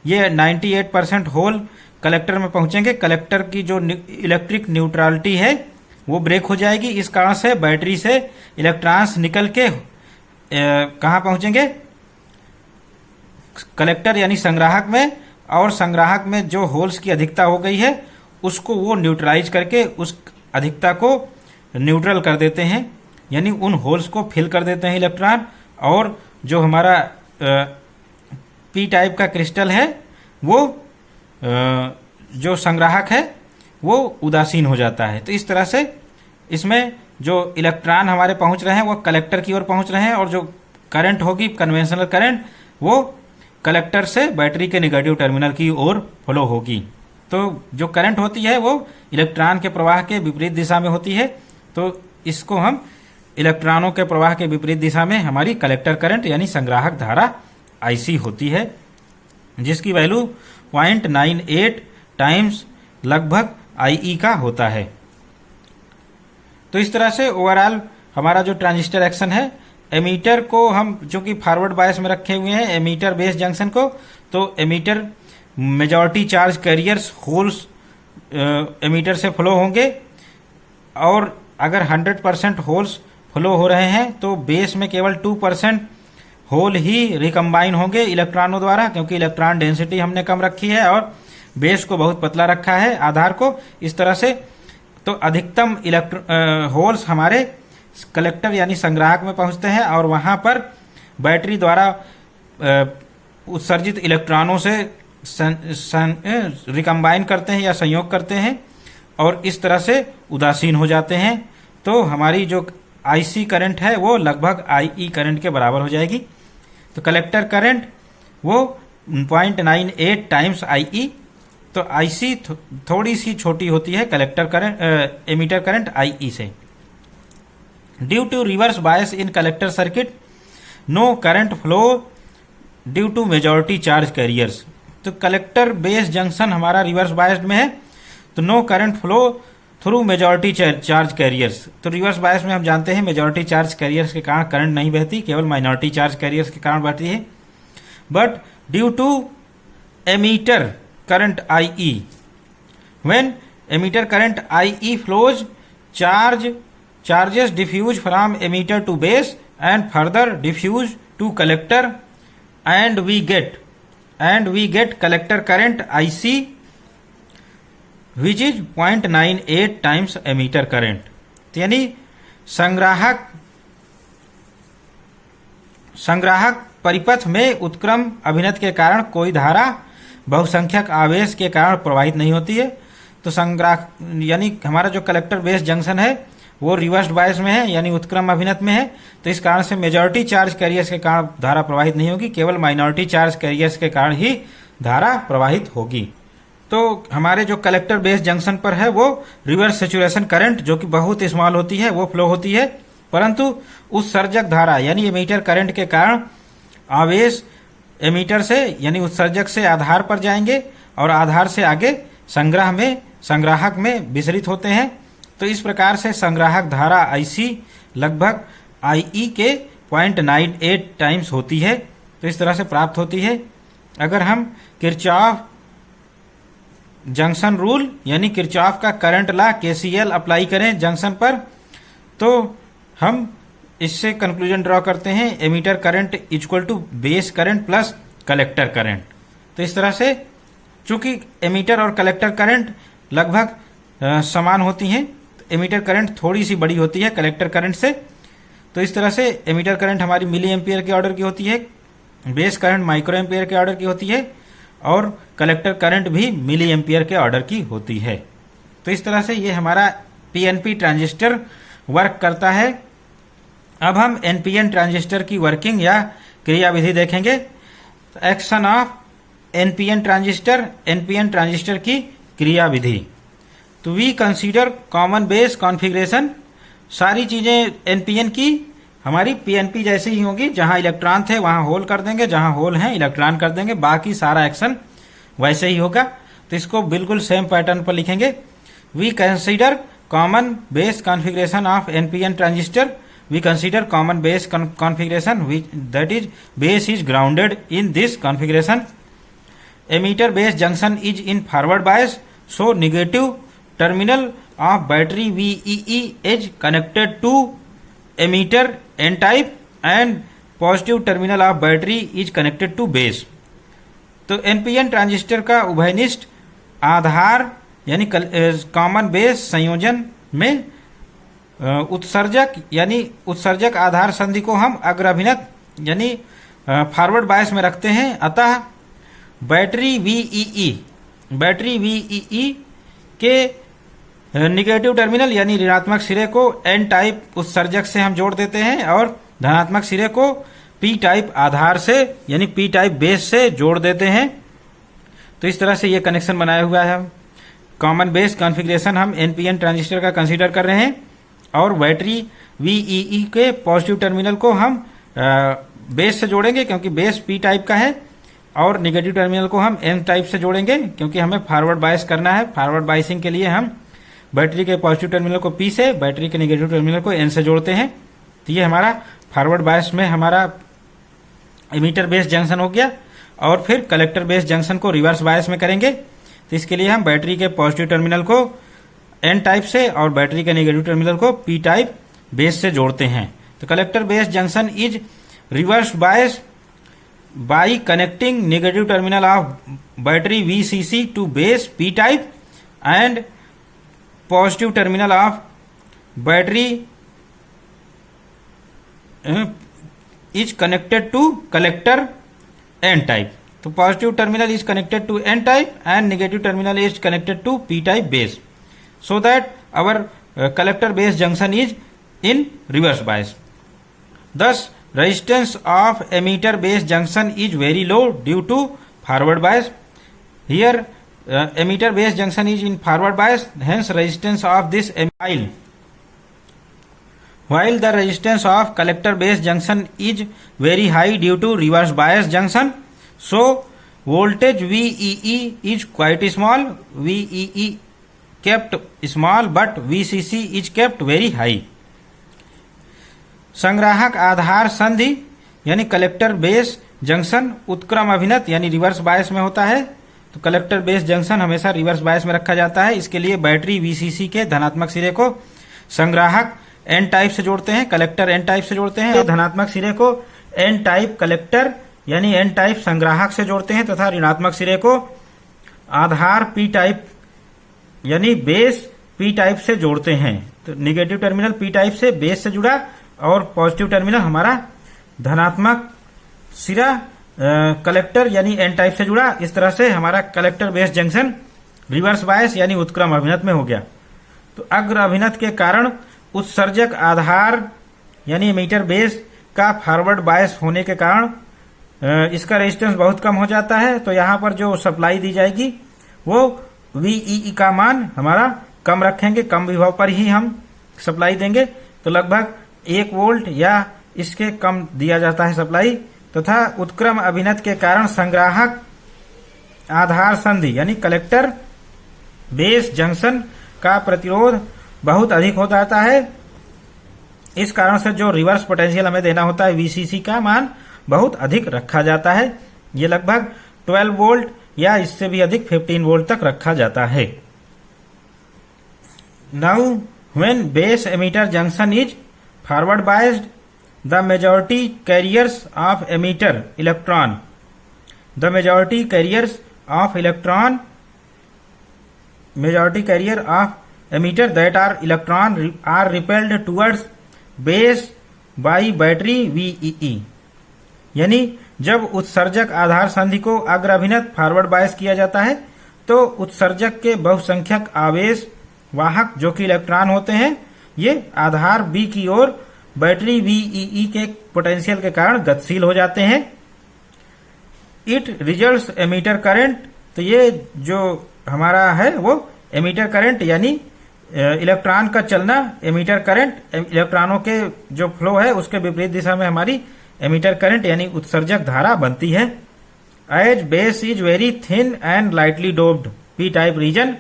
ये 98% होल कलेक्टर में पहुंचेंगे, कलेक्टर की जो इलेक्ट्रिक न्यूट्रलिटी है वो ब्रेक हो जाएगी। इस कारण से बैटरी से इलेक्ट्रॉन्स निकल के कहाँ पहुंचेंगे? कलेक्टर यानी संग्राहक में, और संग्राहक में जो होल्स की अधिकता हो गई है उसको वो न्यूट्रलाइज करके उस अधिकता को न्यूट्रल कर देते हैं, यानी उन होल्स को फिल कर देते हैं इलेक्ट्रॉन, और जो हमारा P टाइप का क्रिस्टल है वो जो संग्राहक है वो उदासीन हो जाता है। तो इस तरह से इसमें जो इलेक्ट्रॉन हमारे पहुंच रहे हैं वो कलेक्टर की ओर पहुंच रहे हैं, और जो करंट होगी कन्वेंशनल करंट वो कलेक्टर से बैटरी के नेगेटिव टर्मिनल की ओर फ्लो होगी। तो जो करंट होती है वो इलेक्ट्रॉन के प्रवाह के विपरीत दिशा में होती है, तो इसको हम इलेक्ट्रॉनों के प्रवाह के विपरीत दिशा में हमारी कलेक्टर करंट यानी संग्राहक धारा IC होती है, जिसकी वैल्यू 0.98 टाइम्स लगभग IE का होता है। तो इस तरह से ओवरऑल हमारा जो ट्रांजिस्टर एक्शन है, एमीटर को हम जो कि फॉरवर्ड बायस में रखे हुए हैं एमीटर बेस जंक्शन को, तो emitter majority charge carriers holes emitter से फ्लो होंगे, और अगर 100% होल्स फ्लो हो रहे हैं तो बेस में केवल 2% होल ही रिकम्बाइन होंगे इलेक्ट्रॉनों द्वारा, क्योंकि इलेक्ट्रॉन डेंसिटी हमने कम रखी है और बेस को बहुत पतला रखा है आधार को। इस तरह से तो अधिकतम होल्स हमारे कलेक्टर यानी संग्राहक में पहुंचते हैं, और वहां पर बैटरी द्वारा उत्सर्जित इलेक्ट्रॉनों से रिकम्बाइन करते हैं या संयोग करते हैं, और इस तरह से उदासीन हो जाते हैं। तो हमारी जो IC करंट है वो लगभग IE करंट के बराबर हो जाएगी। तो कलेक्टर करंट वो 0.98 टाइम्स IE, तो IC थोड़ी सी छोटी होती है collector current emitter current IE से। Due to reverse bias in collector circuit no current flow due to majority charge carriers. तो कलेक्टर बेस जंक्शन हमारा रिवर्स बायस्ड में है, तो no current flow through majority charge carriers. तो reverse bias में हम जानते हैं मेजॉरिटी चार्ज कैरियर्स के कारण करंट नहीं बहती, केवल माइनॉरिटी चार्ज कैरियर्स के कारण बहती है। But due to emitter current IE, when emitter current IE flows charges diffuse from emitter to base and further diffuse to collector, and we get collector current IC which is 0.98 times emitter current। यानी संग्राहक परिपथ में उत्क्रम अभिनत के कारण कोई धारा बहुसंख्यक आवेश के कारण प्रवाहित नहीं होती है। तो संग्राहक यानी हमारा जो कलेक्टर बेस जंक्शन है वो रिवर्स बायस में है, यानी उत्क्रम अभिनत में है, तो इस कारण से मेजॉरिटी चार्ज कैरियर्स के कारण धारा प्रवाहित नहीं होगी, केवल माइनॉरिटी चार्ज कैरियर्स के कारण ही धारा प्रवाहित होगी। तो हमारे जो कलेक्टर बेस जंक्शन पर है वो रिवर्स सैचुरेशन करंट जो कि बहुत स्मॉल होती है वो फ्लो होती है, परंतु उत्सर्जक धारा यानी एमीटर करंट के कारण आवेश एमीटर से यानी उत्सर्जक से आधार पर जाएंगे और आधार से आगे संग्राहक में विसरित होते हैं। तो इस प्रकार से संग्राहक धारा IC लगभग IE के 0.98 टाइम्स होती है। तो इस तरह से प्राप्त होती है। अगर हम किरचॉफ जंक्शन रूल यानी किरचॉफ का करंट लॉ KCL अप्लाई करें जंक्शन पर, तो हम इससे कंक्लूजन ड्रॉ करते हैं, emitter current equal to base current plus collector current. तो इस तरह से चूंकि एमीटर और कलेक्टर करंट लगभग समान होती हैं, एमीटर करंट थोड़ी सी बड़ी होती है कलेक्टर करंट से, तो इस तरह से एमीटर करंट हमारी मिली एम्पियर के ऑर्डर की होती है, बेस करंट माइक्रो एम्पियर के ऑर्डर की होती है और कलेक्टर करंट भी मिली एम्पियर के ऑर्डर की होती है। तो इस तरह से ये हमारा पीएनपी ट्रांजिस्टर वर्क करता है। अब हम एनपीएन ट्रांजिस्टर की वर्किंग या क्रियाविधि देखेंगे। एक्शन ऑफ एनपीएन ट्रांजिस्टर की क्रियाविधि। तो we consider common base configuration. सारी चीजें एनपीएन की हमारी पीएनपी जैसी ही होगी, जहां इलेक्ट्रॉन थे वहां होल कर देंगे, जहां होल हैं इलेक्ट्रॉन कर देंगे, बाकी सारा एक्शन वैसे ही होगा। तो इसको बिल्कुल सेम पैटर्न पर लिखेंगे। We consider common base configuration of NPN transistor. We consider common base configuration, that is base is grounded in this configuration. Emitter base junction is in forward bias, so negative terminal of battery VEE is connected to emitter N type and positive terminal of battery is connected to base. तो NPN transistor का उभयनिष्ठ आधार यानी common base संयोजन में उत्सर्जक आधार संधि को हम अग्राभिनत यानी फॉरवर्ड बायस में रखते हैं। अतः बैटरी वीईई के निगेटिव टर्मिनल यानी ऋणात्मक सिरे को एन टाइप उत्सर्जक से हम जोड़ देते हैं और धनात्मक सिरे को पी टाइप आधार से यानी पी टाइप बेस से जोड़ देते हैं। तो इस तरह से ये कनेक्शन बनाया हुआ है। कॉमन बेस कॉन्फ़िगरेशन हम एनपीएन ट्रांजिस्टर का कंसीडर कर रहे हैं और बैटरी वीईई के पॉजिटिव टर्मिनल को हम बेस से जोड़ेंगे क्योंकि बेस पी टाइप का है और निगेटिव टर्मिनल को हम एन टाइप से जोड़ेंगे क्योंकि हमें फॉरवर्ड बायस करना है। फॉरवर्ड बायसिंग के लिए हम बैटरी के पॉजिटिव टर्मिनल को पी से, बैटरी के निगेटिव टर्मिनल को एन से जोड़ते हैं। तो ये हमारा फॉरवर्ड बायस में हमारा एमीटर बेस जंक्शन हो गया और फिर कलेक्टर बेस जंक्शन को रिवर्स बायस में करेंगे। तो इसके लिए हम बैटरी के पॉजिटिव टर्मिनल को एन टाइप से और बैटरी के नेगेटिव टर्मिनल को पी टाइप बेस से जोड़ते हैं। तो collector base junction is reverse bias by connecting negative terminal of battery VCC to base P type and positive terminal of battery is connected to collector N type. तो positive terminal is connected to N type and negative terminal is connected to P type base, so that our collector base junction is in reverse bias. Thus, resistance of emitter base junction is very low due to forward bias. Here, emitter base junction is in forward bias, hence resistance of this while the resistance of collector base junction is very high due to reverse bias junction. So, voltage VEE is quite small. VEE kept small but VCC is kept very high. संग्राहक आधार संधि यानी collector base junction उत्क्रम अभिनत यानी reverse bias में होता है। तो collector base junction हमेशा reverse bias में रखा जाता है। इसके लिए बैटरी वीसीसी के धनात्मक सिरे को संग्राहक एन टाइप से जोड़ते हैं, कलेक्टर एन टाइप से जोड़ते हैं। तो धनात्मक सिरे को एन टाइप कलेक्टर यानी एन टाइप संग्राहक से जोड़ते हैं तथा ऋणात्मक सिरे को आधार पी टाइप यानी बेस पी टाइप से जोड़ते हैं। तो निगेटिव टर्मिनल पी टाइप से बेस से जुड़ा और पॉजिटिव टर्मिनल हमारा धनात्मक सिरा कलेक्टर यानी एन टाइप से जुड़ा। इस तरह से हमारा collector base junction reverse bias यानी उत्क्रम अभिनत में हो गया। तो अग्र अभिनत के कारण उत्सर्जक आधार यानी एमीटर बेस का फॉरवर्ड बायस होने के कारण इसका रेजिस्टेंस बहुत कम हो जाता है। तो यहाँ पर जो सप्लाई दी जाएगी वो वीईई का मान हमारा कम रखेंगे, कम विभव पर ही हम सप्लाई देंगे। तो लगभग 1 वोल्ट या इसके कम दिया जाता है सप्लाई। तथा उत्क्रम अभिनत के कारण संग्राहक आधार संधि यानी कलेक्टर बेस जंक्शन का प्रतिरोध बहुत अधिक हो जाता है। इस कारण से जो रिवर्स पोटेंशियल हमें देना होता है वीसीसी का मान बहुत अधिक रखा जाता है। ये लगभग 12 वोल्ट या इससे भी अधिक 15 वोल्ट तक रखा जाता है। Now when base emitter junction is forward biased the majority carriers of emitter electron, the majority carriers of electron, majority carrier of emitter that are electron are repelled towards base by battery VEE। यानी जब उत्सर्जक आधार संधि को अग्रभिनत forward bias किया जाता है तो उत्सर्जक के बहुसंख्यक आवेश वाहक जो कि इलेक्ट्रॉन होते हैं ये आधार बी की ओर बैटरी VEE के पोटेंशियल के कारण गतिशील हो जाते हैं। इट रिजल्ट्स एमीटर करंट, तो ये जो हमारा है वो एमीटर करंट यानी इलेक्ट्रॉन का चलना, एमीटर करंट इलेक्ट्रॉनों के जो फ्लो है उसके विपरीत दिशा में हमारी एमीटर करंट यानी उत्सर्जक धारा बनती है। As base is very thin and lightly doped P type region,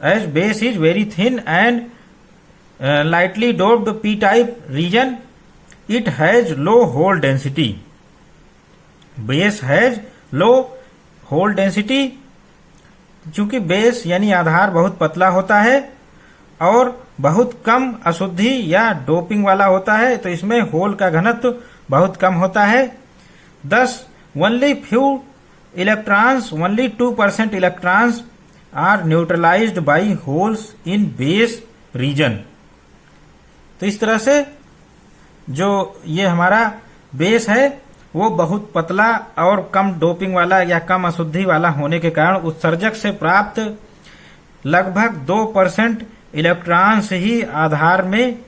as base is very thin and lightly doped P type region, it has low hole density, base has low hole density, चूंकि base यानी आधार बहुत पतला होता है और बहुत कम अशुद्धि या डोपिंग वाला होता है तो इसमें होल का घनत्व बहुत कम होता है। thus only few electrons, only 2% electrons are neutralized by holes in base region। तो इस तरह से जो ये हमारा बेस है वो बहुत पतला और कम डोपिंग वाला या कम अशुद्धि वाला होने के कारण उत्सर्जक से प्राप्त लगभग 2% इलेक्ट्रॉन्स ही आधार में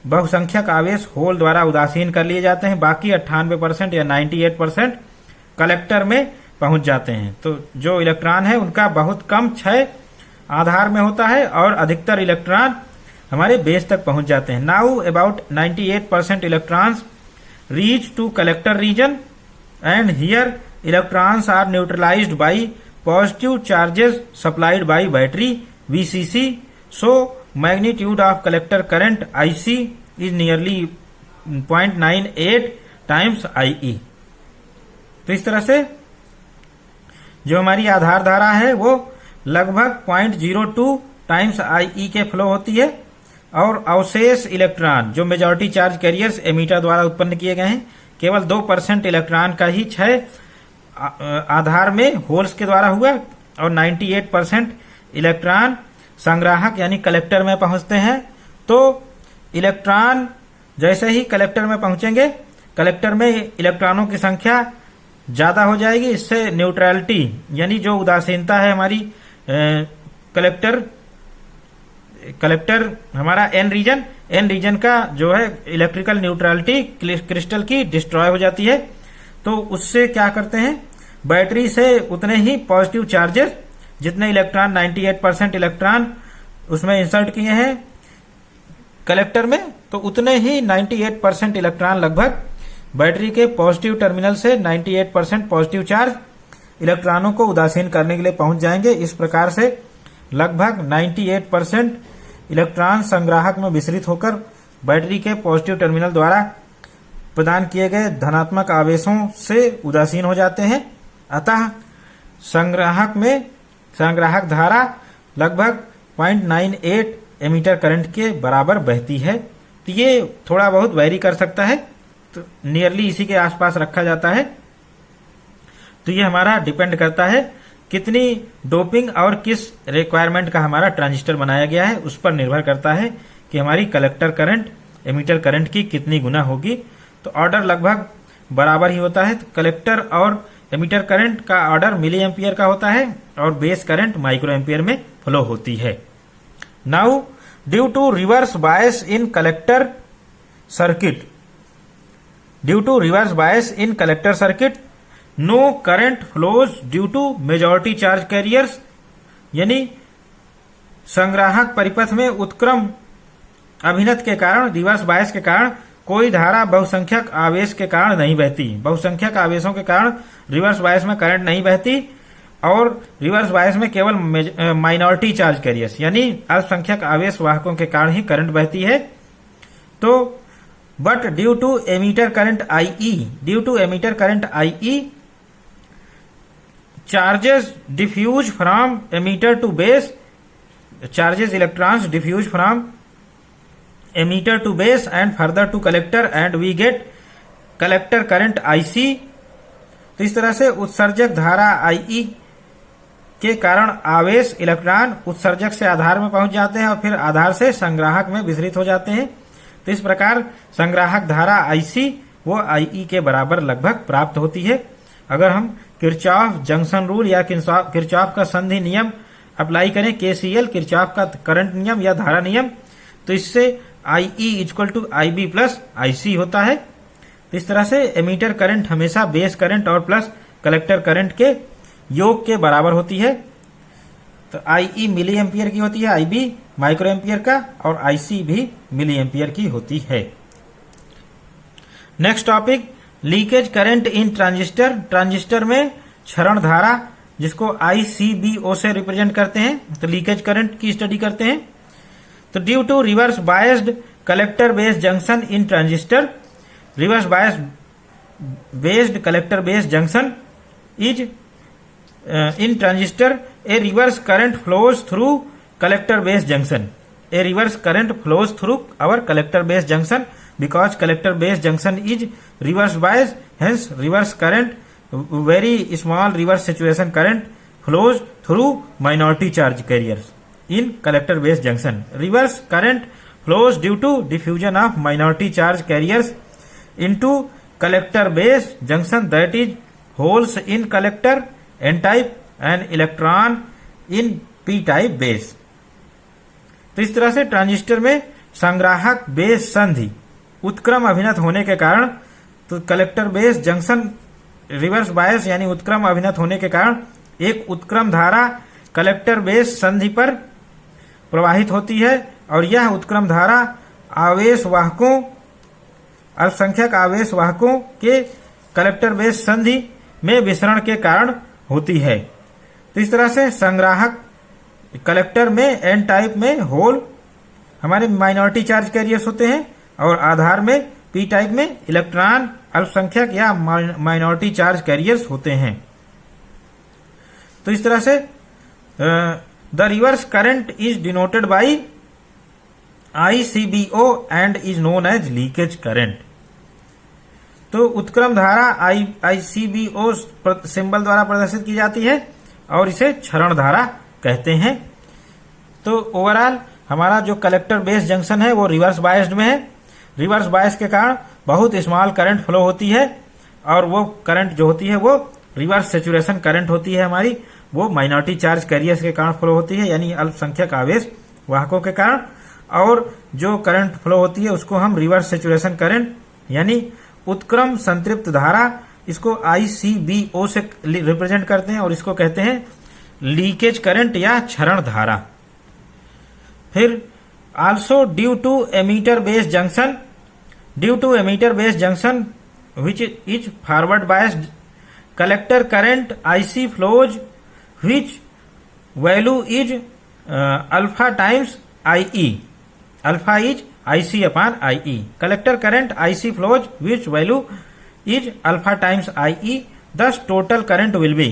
बहुसंख्यक आवेश होल द्वारा उदासीन कर लिए जाते हैं, बाकी 98% या 98% कलेक्टर में पहुंच जाते हैं। तो जो इलेक्ट्रॉन है उनका बहुत कम क्षय आधार में होता है और अधिकतर इलेक्ट्रॉन हमारे बेस तक पहुंच जाते हैं। Now about 98% electrons reach to collector region and here electrons are neutralized by positive charges supplied by battery VCC, so magnitude of collector current IC is nearly 0.98 times IE। तो इस तरह से जो हमारी आधार धारा है वो लगभग 0.02 टाइम्स IE के फ्लो होती है और अवशेष इलेक्ट्रॉन जो मेजॉरिटी चार्ज कैरियर्स एमीटर द्वारा उत्पन्न किए गए हैं केवल 2% इलेक्ट्रॉन का ही क्षय आधार में होल्स के द्वारा हुआ और 98% इलेक्ट्रॉन संग्राहक यानी कलेक्टर में पहुंचते हैं। तो इलेक्ट्रॉन जैसे ही कलेक्टर में पहुंचेंगे, कलेक्टर में इलेक्ट्रॉनों की संख्या ज्यादा हो जाएगी, इससे न्यूट्रलिटी यानी जो उदासीनता है हमारी कलेक्टर हमारा एन रीजन का जो है इलेक्ट्रिकल न्यूट्रलिटी क्रिस्टल की डिस्ट्रॉय हो जाती है। तो उससे क्या करते हैं, बैटरी से उतने ही पॉजिटिव चार्जेस जितने इलेक्ट्रॉन 98% इलेक्ट्रॉन उसमें इंसर्ट किए हैं कलेक्टर में, तो उतने ही 98% इलेक्ट्रॉन लगभग बैटरी के पॉजिटिव टर्मिनल से 98% पॉजिटिव चार्ज इलेक्ट्रॉनों को उदासीन करने के लिए पहुंच जाएंगे। इस प्रकार से लगभग 98% इलेक्ट्रॉन संग्राहक में विसरित होकर बैटरी के पॉजिटिव टर्मिनल द्वारा प्रदान किए गए धनात्मक आवेशों से उदासीन हो जाते हैं। अतः संग्राहक धारा लगभग 0.98 एमीटर करंट के बराबर बहती है। तो ये थोड़ा बहुत वैरी कर सकता है, तो नियरली इसी के आसपास रखा जाता है। तो ये हमारा डिपेंड करता है कितनी डोपिंग और किस रिक्वायरमेंट का हमारा ट्रांजिस्टर बनाया गया है, उस पर निर्भर करता है कि हमारी कलेक्टर करंट एमीटर करंट की कितनी गुना होगी। तो ऑर्डर लगभग बराबर ही होता है। तो कलेक्टर और एमीटर करंट का ऑर्डर मिली एम्पियर का होता है और बेस करंट माइक्रो एम्पियर में फ्लो होती है। Now due to reverse bias in collector circuit, due to reverse bias in collector circuit no current flows due to majority charge carriers, यानी संग्राहक परिपथ में उत्क्रम अभिनत के कारण, रिवर्स बायस के कारण कोई धारा बहुसंख्यक आवेश के कारण नहीं बहती। बहुसंख्यक आवेशों के कारण रिवर्स बायस में करंट नहीं बहती और रिवर्स बायस में केवल माइनॉरिटी चार्ज कैरियर्स यानी अल्पसंख्यक आवेश वाहकों के कारण ही करंट बहती है। तो but due to emitter current IE, due to emitter current IE charges diffuse from emitter to base, charges electrons diffuse from emitter to base and further to collector and we get collector current IC। तो इस तरह से उत्सर्जक धारा IE के कारण आवेश electron उत्सर्जक से आधार में पहुंच जाते हैं और फिर आधार से संग्राहक में विसरित हो जाते हैं। तो इस प्रकार संग्राहक धारा IC वो IE के बराबर लगभग प्राप्त होती है। अगर हम किरचॉफ जंक्शन रूल या किरचॉफ का संधि नियम अप्लाई करें, KCL किरचॉफ का करंट नियम या धारा नियम, तो इससे IE equal to IB plus IC होता है। तो इस तरह से एमीटर करंट हमेशा बेस करंट और प्लस कलेक्टर करंट के योग के बराबर होती है। तो IE मिली एम्पियर की होती है, IB माइक्रो एम्पियर का और IC भी मिली एम्पियर की होती है। Next topic, leakage current in transistor. Transistor में क्षरण धारा जिसको ICBO से रिप्रेजेंट करते हैं, तो लीकेज करंट की स्टडी करते हैं। तो due to reverse biased collector base junction in transistor, reverse bias based collector base junction is in transistor a reverse current flows through collector base junction. A reverse current flows through our collector base junction because collector base junction is reverse bias, hence reverse current, very small reverse saturation current flows through minority charge carriers in collector base junction. Reverse current flows due to diffusion of minority charge carriers into collector base junction, that is holes in collector N type and electron in P type base. तो इस तरह से transistor में संग्राहक base संधि उत्क्रम अभिनत होने के कारण, तो collector base junction reverse bias यानी उत्क्रम अभिनत होने के कारण एक उत्क्रम धारा कलेक्टर बेस संधि पर प्रवाहित होती है और यह उत्क्रम धारा आवेश वाहकों, अल्पसंख्यक आवेश वाहकों के कलेक्टर बेस संधि में विसरण के कारण होती है। तो इस तरह से संग्राहक कलेक्टर में N टाइप में होल हमारे माइनॉरिटी चार्ज कैरियर्स होते हैं और आधार में P टाइप में इलेक्ट्रॉन अल्पसंख्यक या माइनॉरिटी चार्ज कैरियर्स होते हैं। तो इस तरह से the reverse current is denoted by ICBO and is known as leakage current. तो उत्क्रम धारा ICBO सिंबल द्वारा प्रदर्शित की जाती है और इसे क्षरण धारा कहते हैं। तो ओवरऑल हमारा जो कलेक्टर बेस जंक्शन है वो रिवर्स बायस्ड में है। रिवर्स बायस के कारण बहुत स्मॉल करंट फ्लो होती है और वो करंट जो होती है वो रिवर्स सेचुरेशन करंट होती है हमारी, वो माइनॉरिटी चार्ज कैरियर्स के कारण फ्लो होती है यानी अल्पसंख्यक आवेश वाहकों के कारण। और जो करंट फ्लो होती है उसको हम रिवर्स सेचुरेशन करंट यानी उत्क्रम संतृप्त धारा, इसको ICBO से रिप्रेजेंट करते हैं और इसको कहते हैं लीकेज करंट या क्षरण धारा। फिर also due to emitter base junction, due to emitter base junction which is forward biased collector current IC flows which value is alpha times IE, alpha is IC upon IE. Collector current IC flows which value is alpha times IE, thus total current will be।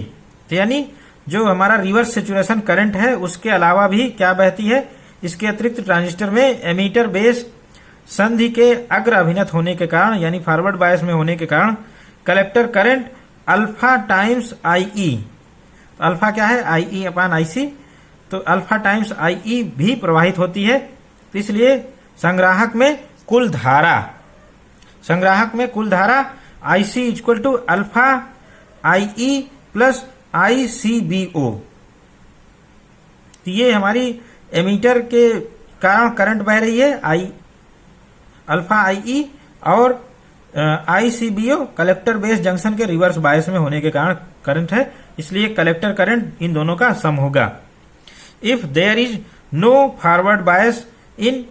तो यानी जो हमारा reverse saturation current है उसके अलावा भी क्या बहती है, इसके अतिरिक्त ट्रांजिस्टर में एमीटर बेस संधि के अग्र अभिनत होने के कारण यानी फॉरवर्ड बायस में होने के कारण collector current alpha times IE, alpha क्या है IE अपॉन IC, तो अल्फा टाइम्स IE भी प्रवाहित होती है। तो इसलिए संग्राहक में कुल धारा IC equal to alpha IE plus ICBO। तो ये हमारी एमीटर के कारण करंट बह रही है अल्फा IE और ICBO कलेक्टर बेस जंक्शन के रिवर्स बायस में होने के कारण करंट है, इसलिए कलेक्टर करंट इन दोनों का सम होगा। If there is no forward bias in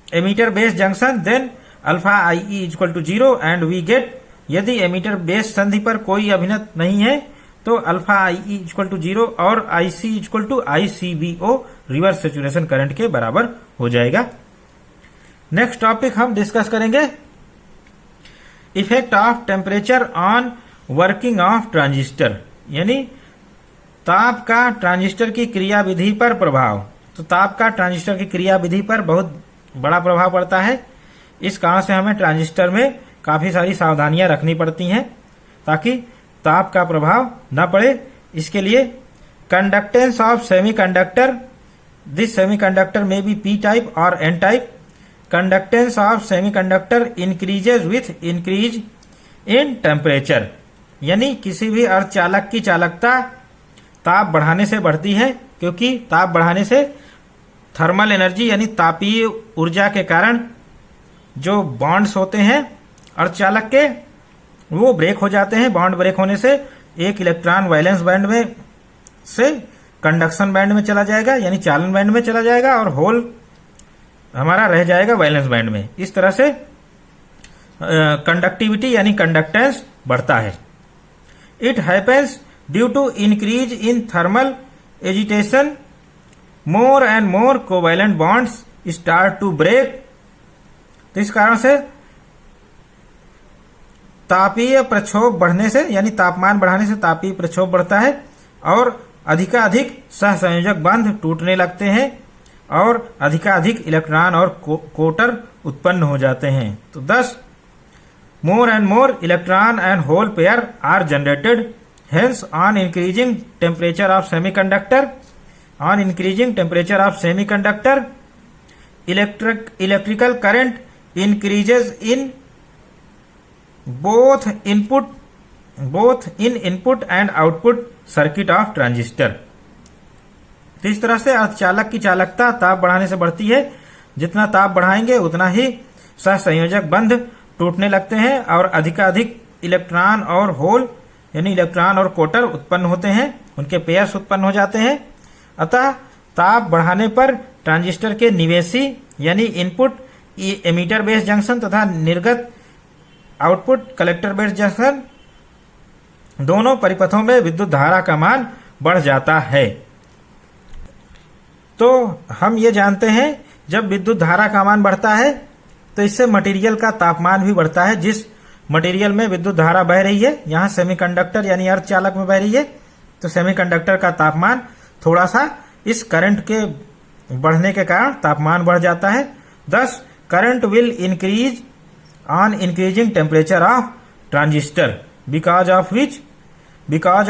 emitter base junction then alpha IE equal to 0 and we get, यदि एमीटर बेस संधि पर कोई अभिनत नहीं है तो अल्फा IE इक्वल टू 0 और IC equal to ICBO reverse saturation current के बराबर हो जाएगा। नेक्स्ट टॉपिक हम डिस्कस करेंगे effect of temperature on working of transistor, यानी ताप का ट्रांजिस्टर की क्रियाविधि पर प्रभाव। तो तो ताप का ट्रांजिस्टर की क्रियाविधि पर बहुत बड़ा प्रभाव पड़ता है। इस कारण से हमें ट्रांजिस्टर में काफी सारी सावधानियां रखनी पड़ती हैं ताकि ताप का प्रभाव न पड़े। इसके लिए conductance of semiconductor, this semiconductor में बी पी टाइप और N type. Conductance of semiconductor increases with increase in temperature, यानी किसी भी अर्धचालक की चालकता ताप बढ़ाने से बढ़ती है, क्योंकि ताप बढ़ाने से थर्मल एनर्जी यानी तापीय ऊर्जा के कारण जो बॉन्ड्स होते हैं अर्धचालक के वो ब्रेक हो जाते हैं। बॉन्ड ब्रेक होने से एक इलेक्ट्रॉन वैलेंस बैंड में से कंडक्शन बैंड में चला जाएगा यानी चालन बैंड में चला जाएगा और होल हमारा रह जाएगा वैलेंस बैंड में। इस तरह से कंडक्टिविटी यानी कंडक्टेंस बढ़ता है। It happens due to increase in thermal agitation, more and more covalent bonds start to break. तो इस कारण से तापीय प्रक्षोभ बढ़ने से यानी तापमान बढ़ाने से तापीय प्रक्षोभ बढ़ता है और अधिकाधिक सहसंयोजक बंध टूटने लगते हैं और अधिकाधिक इलेक्ट्रॉन और कोटर उत्पन्न हो जाते हैं। तो thus more and more electron and hole pair are generated. Hence on increasing temperature of semiconductor, electrical current increases in both in input and output circuit of transistor. तो इस तरह से अर्धचालक की चालकता ताप बढ़ाने से बढ़ती है। जितना ताप बढ़ाएंगे उतना ही सहसंयोजक बंध टूटने लगते हैं और अधिकाधिक इलेक्ट्रॉन और होल यानी इलेक्ट्रॉन और कोटर उत्पन्न होते हैं, उनके पेयर्स उत्पन्न हो जाते हैं। अतः ताप बढ़ाने पर ट्रांजिस्टर के निवेशी यानी इनपुट एमीटर बेस जंक्शन तथा निर्गत आउटपुट कलेक्टर बेस जंक्शन दोनों परिपथों में विद्युत धारा का मान बढ़ जाता है। तो हम ये जानते हैं जब विद्युत धारा का मान बढ़ता है तो इससे मटेरियल का तापमान भी बढ़ता है। जिस मटेरियल में विद्युत धारा बह रही है, यहाँ सेमीकंडक्टर यानी अर्धचालक में बह रही है, तो सेमीकंडक्टर का तापमान थोड़ा सा इस करंट के बढ़ने के कारण तापमान बढ़ जाता है। thus current will increase on increasing temperature of transistor, because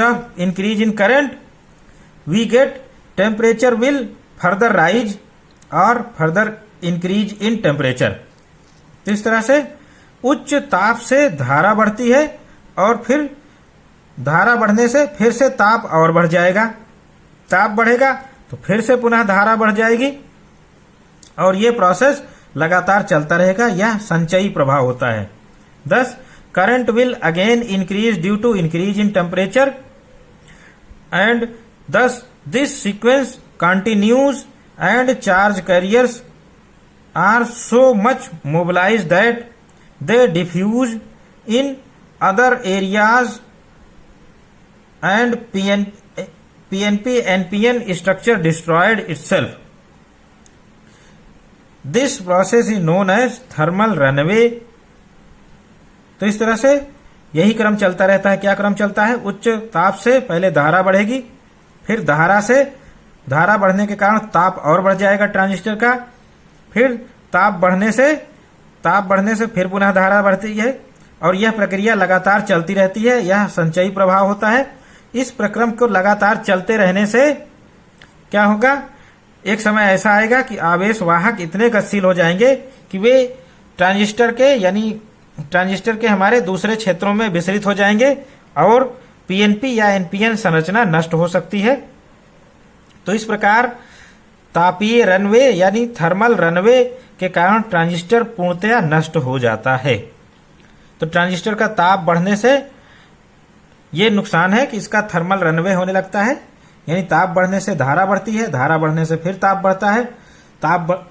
of increase in current we get temperature will further rise or further increase in temperature। तो इस तरह से उच्च ताप से धारा बढ़ती है और फिर धारा बढ़ने से फिर से ताप और बढ़ जाएगा। ताप बढ़ेगा तो फिर से पुनः धारा बढ़ जाएगी और ये प्रोसेस लगातार चलता रहेगा। यह संचयी प्रभाव होता है। thus current will again increase due to increase in temperature and thus this sequence continues and charge carriers are so much mobilized that they diffuse in other areas and PNP NPN structure destroyed itself. This process is known as thermal runaway। तो इस तरह से यही क्रम चलता रहता है। क्या क्रम चलता है? उच्च ताप से पहले धारा बढ़ेगी, फिर धारा बढ़ने के कारण ताप और बढ़ जाएगा ट्रांजिस्टर का, फिर ताप बढ़ने से फिर पुनः धारा बढ़ती है और यह प्रक्रिया लगातार चलती रहती है। यह संचयी प्रभाव होता है। इस प्रक्रम को लगातार चलते रहने से क्या होगा? एक समय ऐसा आएगा कि आवेश वाहक इतने गतिशील हो जाएंगे कि वे ट्रांजिस्टर के हमारे दूसरे क्षेत्रों में विसरित हो जाएंगे और पीएनपी या एनपीएन संरचना नष्ट हो सकती है। तो इस प्रकार तापीय रनवे यानी थर्मल रनवे के कारण ट्रांजिस्टर पूर्णतया नष्ट हो जाता है। तो ट्रांजिस्टर का ताप बढ़ने से ये नुकसान है कि इसका थर्मल रनवे होने लगता है, यानी ताप बढ़ने से धारा बढ़ती है, धारा बढ़ने से फिर ताप बढ़ता है,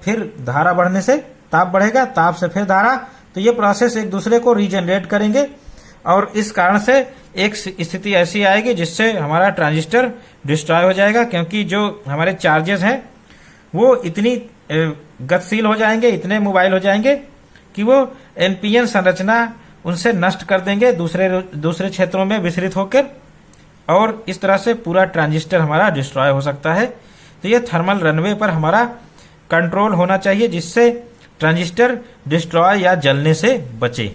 फिर धारा बढ़ने से ताप बढ़ेगा, ताप से फिर धारा। तो ये प्रोसेस एक दूसरे को रीजनरेट करेंगे और इस कारण से एक स्थिति ऐसी आएगी जिससे हमारा ट्रांजिस्टर डिस्ट्रॉय हो जाएगा, क्योंकि जो हमारे चार्जेस हैं वो इतनी गतिशील हो जाएंगे, इतने मोबाइल हो जाएंगे कि वो एनपीएन संरचना उनसे नष्ट कर देंगे दूसरे क्षेत्रों में विसरित होकर, और इस तरह से पूरा ट्रांजिस्टर हमारा डिस्ट्रॉय हो सकता है। तो ये थर्मल रनवे पर हमारा कंट्रोल होना चाहिए जिससे ट्रांजिस्टर डिस्ट्रॉय या जलने से बचे।